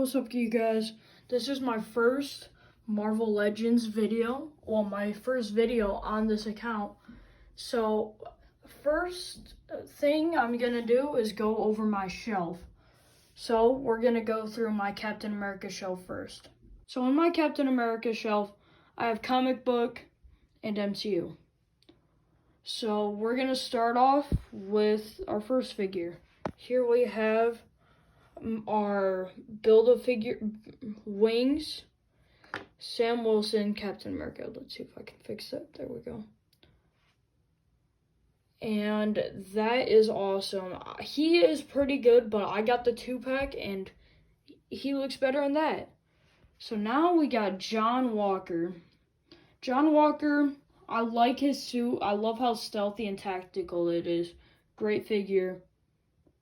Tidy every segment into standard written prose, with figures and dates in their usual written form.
what's up, you guys? This is my first Marvel Legends video. Well, my first video on this account. So, first thing I'm gonna do is go over my shelf. So, we're gonna go through my Captain America shelf first. So, in my Captain America shelf, I have comic book and MCU. So, we're gonna start off with our first figure. Here we have our Build-A-Figure wings, Sam Wilson, Captain America. Let's see if I can fix that. There we go. And that is awesome. He is pretty good, but I got the 2-pack and he looks better in that. So now we got John Walker. John Walker, I like his suit. I love how stealthy and tactical it is. Great figure.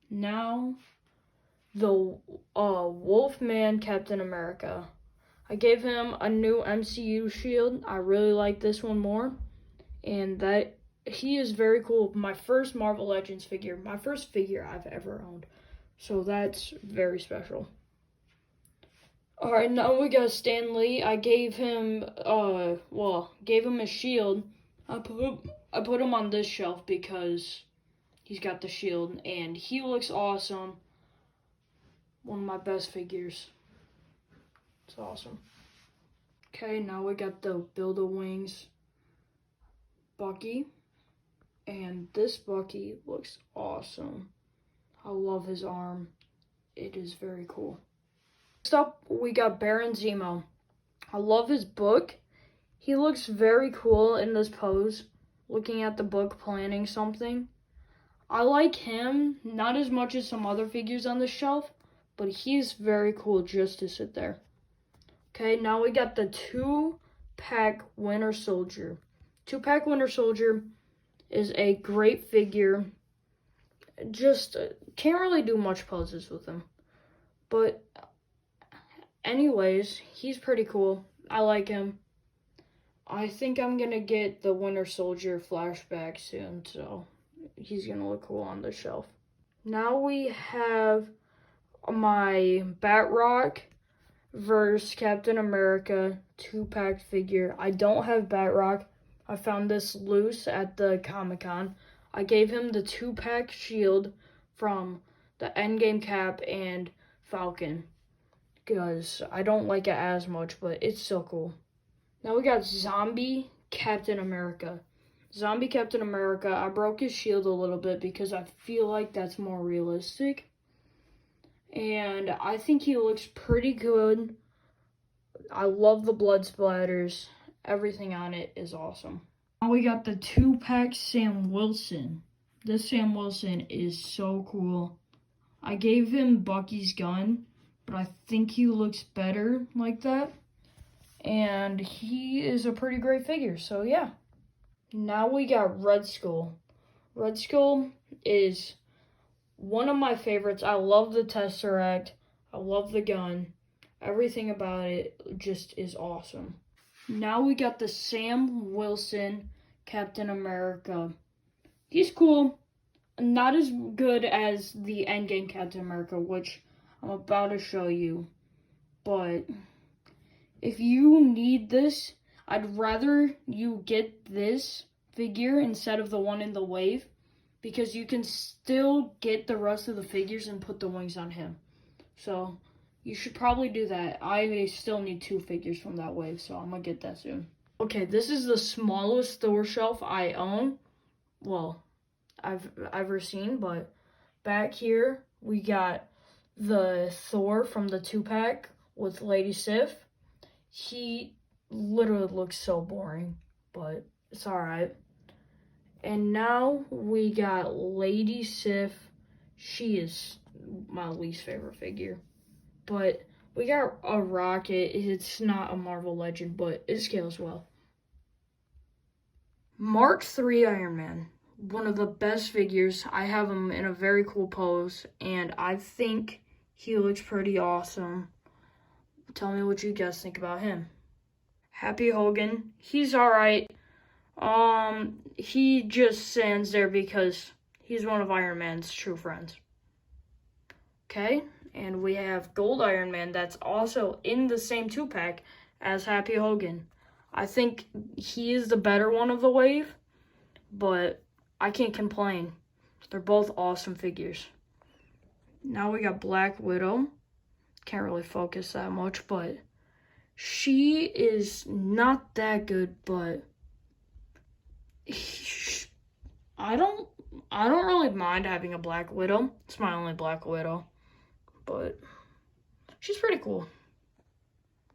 Now, the Wolfman Captain America. I gave him a new MCU shield. I really like this one more. And that he is very cool. My first Marvel Legends figure. My first figure I've ever owned. So that's very special. Alright, now we got Stan Lee. I gave him gave him a shield. I put him on this shelf because he's got the shield and he looks awesome. One of my best figures. It's awesome. Okay, now we got the Build-A-Wings Bucky. And this Bucky looks awesome. I love his arm. It is very cool. Next up, we got Baron Zemo. I love his book. He looks very cool in this pose, looking at the book, planning something. I like him, not as much as some other figures on the shelf, but he's very cool just to sit there. Okay, now we got the 2-pack Winter Soldier. 2-pack Winter Soldier is a great figure. Just can't really do much poses with him. But anyways, he's pretty cool. I like him. I think I'm going to get the Winter Soldier flashback soon, so he's going to look cool on the shelf. Now we have my Batroc versus Captain America 2-pack figure. I don't have Batroc. I found this loose at the Comic-Con. I gave him the 2-pack shield from the Endgame Cap and Falcon because I don't like it as much, but it's still cool. Now we got Zombie Captain America. Zombie Captain America, I broke his shield a little bit because I feel like that's more realistic. And I think he looks pretty good. I love the blood splatters. Everything on it is awesome. Now we got the 2-pack Sam Wilson. This Sam Wilson is so cool. I gave him Bucky's gun, but I think he looks better like that. And he is a pretty great figure, so yeah. Now we got Red Skull. Red Skull is one of my favorites. I love the Tesseract. I love the gun. Everything about it just is awesome. Now we got the Sam Wilson Captain America. He's cool. Not as good as the Endgame Captain America, which I'm about to show you. But if you need this, I'd rather you get this figure instead of the one in the wave, because you can still get the rest of the figures and put the wings on him. So you should probably do that. I still need 2 figures from that wave, so I'm going to get that soon. Okay, this is the smallest Thor shelf I own. Well, I've ever seen, but back here we got the Thor from the 2-pack with Lady Sif. He literally looks so boring, but it's alright. And now we got Lady Sif. She is my least favorite figure. But we got a Rocket. It's not a Marvel Legend, but it scales well. Mark III Iron Man. One of the best figures. I have him in a very cool pose, and I think he looks pretty awesome. Tell me what you guys think about him. Happy Hogan. He's alright. He just stands there because he's one of Iron Man's true friends. Okay, And we have Gold Iron Man that's also in the same 2-pack as Happy Hogan. I think he is the better one of the wave, but I can't complain. They're both awesome figures. Now we got Black Widow. Can't really focus that much, but she is not that good, but I don't really mind having a Black Widow. It's my only Black Widow, but she's pretty cool.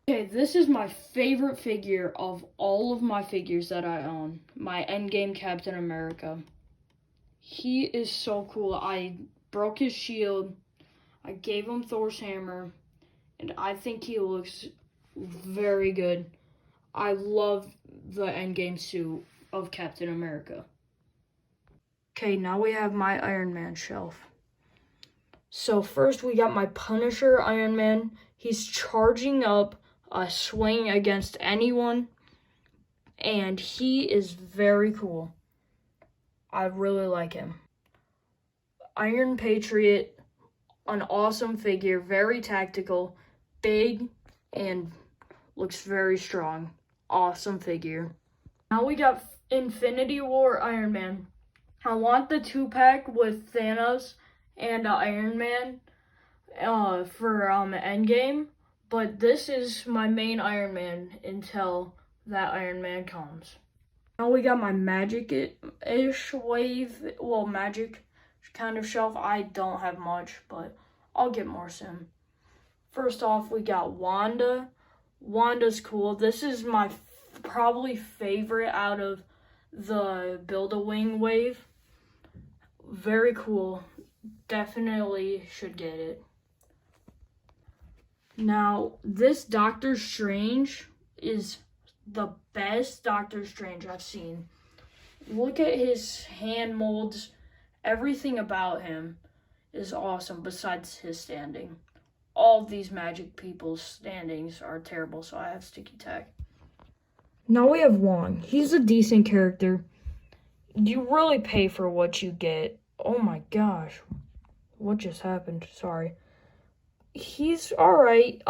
Okay, this is my favorite figure of all of my figures that I own. My Endgame Captain America. He is so cool. I broke his shield. I gave him Thor's hammer. And I think he looks very good. I love the Endgame suit of Captain America. Okay, now we have my Iron Man shelf. So first we got my Punisher Iron Man. He's charging up a swing against anyone. And he is very cool. I really like him. Iron Patriot, an awesome figure, very tactical, big, and looks very strong. Awesome figure. Now we got Infinity War Iron Man. I want the 2-pack with Thanos and Iron Man for Endgame, but this is my main Iron Man until that Iron Man comes. Now we got my magic-ish wave, well, magic kind of shelf. I don't have much, but I'll get more soon. First off, we got Wanda. Wanda's cool. This is my probably favorite out of the Build-A-Wing wave. Very cool. Definitely should get it. Now, this Doctor Strange is the best Doctor Strange I've seen. Look at his hand molds. Everything about him is awesome besides his standing. All of these magic people's standings are terrible, so I have sticky tack. Now we have Wong. He's a decent character. You really pay for what you get. Oh my gosh. What just happened? Sorry. He's alright.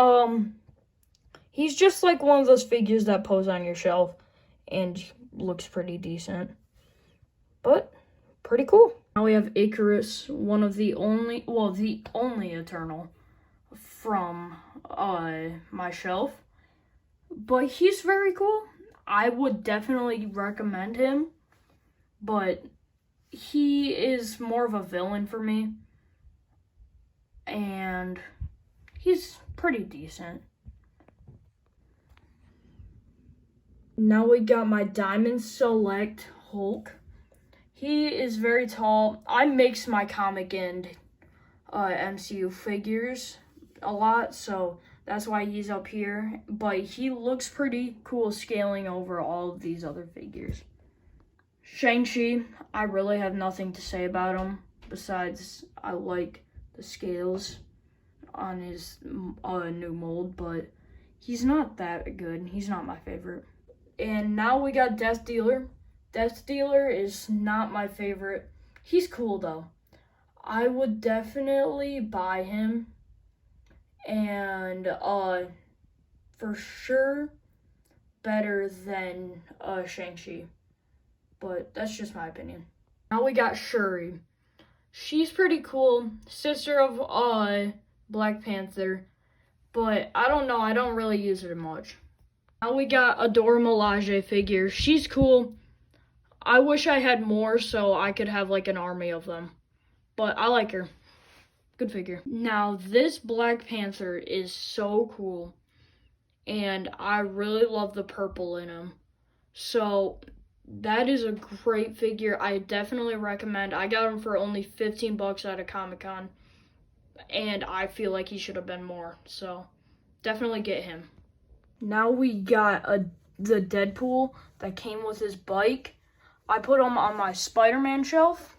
He's just like one of those figures that pose on your shelf and looks pretty decent. But pretty cool. Now we have Icarus, one of the only Eternal from my shelf. But he's very cool. I would definitely recommend him. But he is more of a villain for me. And he's pretty decent. Now we got my Diamond Select Hulk. He is very tall. I mix my comic and MCU figures a lot, so that's why he's up here. But he looks pretty cool scaling over all of these other figures. Shang-Chi, I really have nothing to say about him besides I like the scales on his new mold, but he's not that good. He's not my favorite. And now we got Death Dealer. Death Dealer is not my favorite. He's cool though. I would definitely buy him. And for sure better than Shang-Chi. But that's just my opinion. Now we got Shuri. She's pretty cool. Sister of Black Panther. But I don't know. I don't really use her much. Now we got a Dora Milaje figure. She's cool. I wish I had more so I could have like an army of them. But I like her. Good figure. Now this Black Panther is so cool. And I really love the purple in him. So that is a great figure. I definitely recommend. I got him for only $15 at a Comic-Con. And I feel like he should have been more. So definitely get him. Now we got the Deadpool that came with his bike. I put him on my Spider-Man shelf,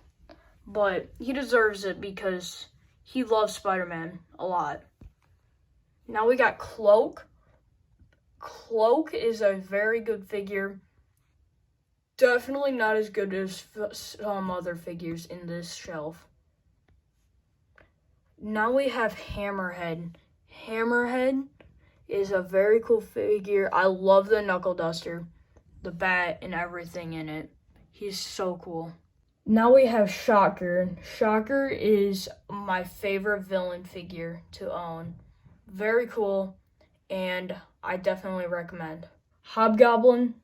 but he deserves it because he loves Spider-Man a lot. Now we got Cloak. Cloak is a very good figure. Definitely not as good as some other figures in this shelf. Now we have Hammerhead. Hammerhead is a very cool figure. I love the knuckle duster, the bat, and everything in it. He's so cool. Now we have Shocker. Shocker is my favorite villain figure to own. Very cool, and I definitely recommend. Hobgoblin,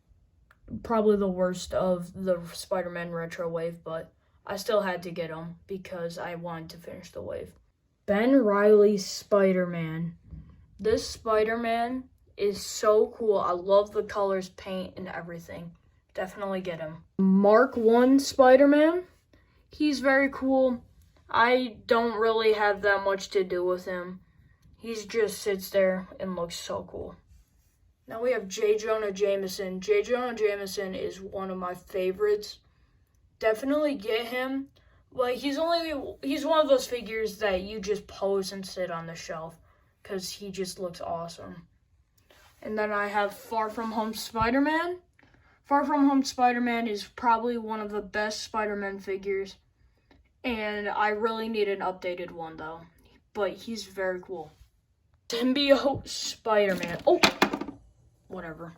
probably the worst of the Spider-Man retro wave, but I still had to get him because I wanted to finish the wave. Ben Reilly Spider-Man. This Spider-Man is so cool. I love the colors, paint, and everything. Definitely get him. Mark 1 Spider-Man. He's very cool. I don't really have that much to do with him. He just sits there and looks so cool. Now we have J. Jonah Jameson. J. Jonah Jameson is one of my favorites. Definitely get him. Like, he's one of those figures that you just pose and sit on the shelf because he just looks awesome. And then I have Far From Home Spider-Man. Far From Home Spider-Man is probably one of the best Spider-Man figures. And I really need an updated one, though. But he's very cool. Symbiote Spider-Man. Oh, whatever.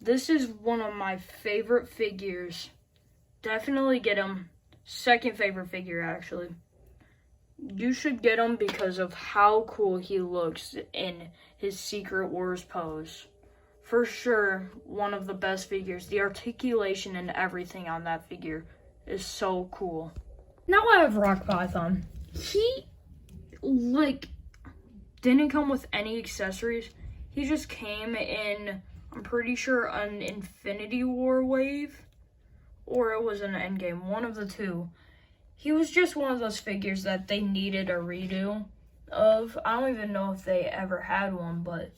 This is one of my favorite figures. Definitely get him. Second favorite figure, actually. You should get him because of how cool he looks in his Secret Wars pose. For sure, one of the best figures. The articulation and everything on that figure is so cool. Now I have Rock Python. He, didn't come with any accessories. He just came in, I'm pretty sure, an Infinity War wave. Or it was an Endgame, one of the two. He was just one of those figures that they needed a redo of. I don't even know if they ever had one, but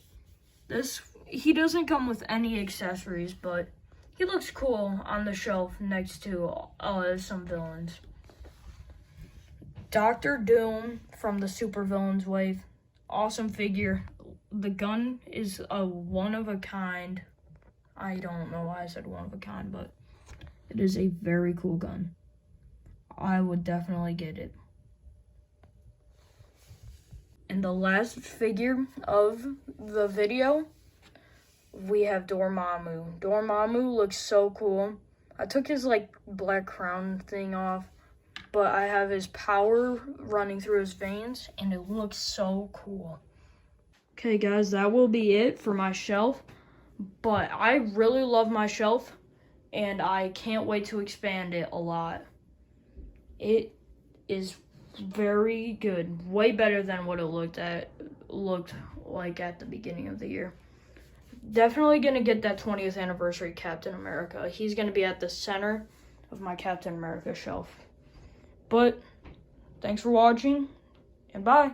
he doesn't come with any accessories, but he looks cool on the shelf next to some villains. Dr. Doom from the Super Villains wave. Awesome figure. The gun is a one of a kind. I don't know why I said one of a kind, but it is a very cool gun. I would definitely get it. And the last figure of the video, we have Dormammu. Dormammu looks so cool. I took his black crown thing off, but I have his power running through his veins, and it looks so cool. Okay, guys, that will be it for my shelf. But I really love my shelf, and I can't wait to expand it a lot. It is very good, way better than what it looked like at the beginning of the year. Definitely gonna get that 20th anniversary Captain America. He's gonna be at the center of my Captain America shelf. But thanks for watching, and bye.